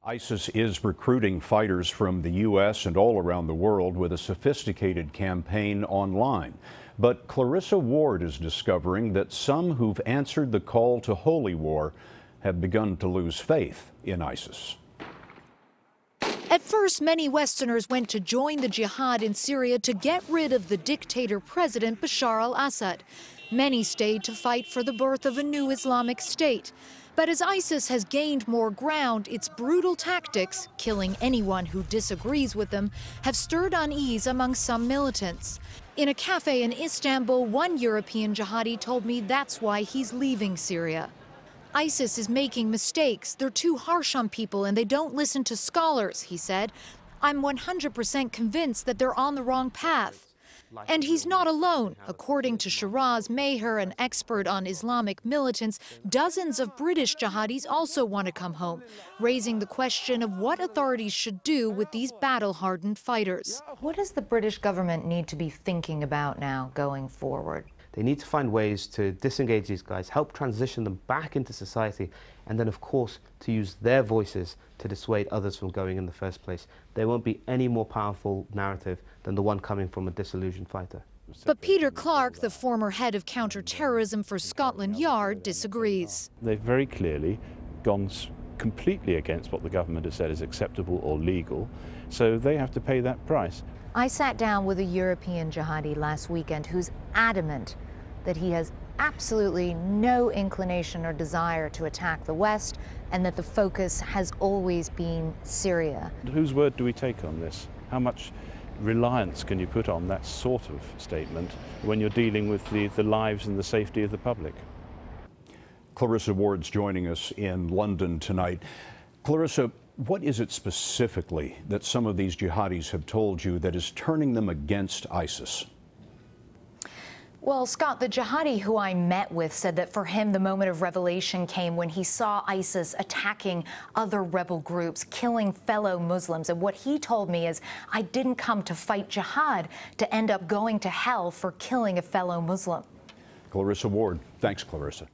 ISIS is recruiting fighters from the U.S. and all around the world with a sophisticated campaign online. But Clarissa Ward is discovering that some who've answered the call to holy war have begun to lose faith in ISIS. At first, many Westerners went to join the Jihad in Syria to get rid of the dictator President Bashar al-Assad. Many stayed to fight for the birth of a new Islamic state. But as ISIS has gained more ground, its brutal tactics, killing anyone who disagrees with them, have stirred unease among some militants. In a cafe in Istanbul, one European jihadi told me that's why he's leaving Syria. ISIS is making mistakes. They're too harsh on people and they don't listen to scholars, he said. I'm 100% convinced that they're on the wrong path. And he's not alone. According to Shiraz Meher, an expert on Islamic militants, dozens of British jihadis also want to come home, raising the question of what authorities should do with these battle-hardened fighters. What does the British government need to be thinking about now going forward? They need to find ways to disengage these guys, help transition them back into society, and then, of course, to use their voices to dissuade others from going in the first place. There won't be any more powerful narrative than the one coming from a disillusioned fighter. But Peter Clark, the former head of counter-terrorism for Scotland Yard, disagrees. They've very clearly gone completely against what the government has said is acceptable or legal, so they have to pay that price. I sat down with a European jihadi last weekend who's adamant that he has absolutely no inclination or desire to attack the West and that the focus has always been Syria. Whose word do we take on this? How much reliance can you put on that sort of statement when you're dealing with the lives and the safety of the public? Clarissa Ward's joining us in London tonight. Clarissa, what is it specifically that some of these jihadis have told you that is turning them against ISIS? Well, Scott, the jihadi who I met with said that for him the moment of revelation came when he saw ISIS attacking other rebel groups, killing fellow Muslims. And what he told me is, I didn't come to fight jihad to end up going to hell for killing a fellow Muslim. Clarissa Ward. Thanks, Clarissa.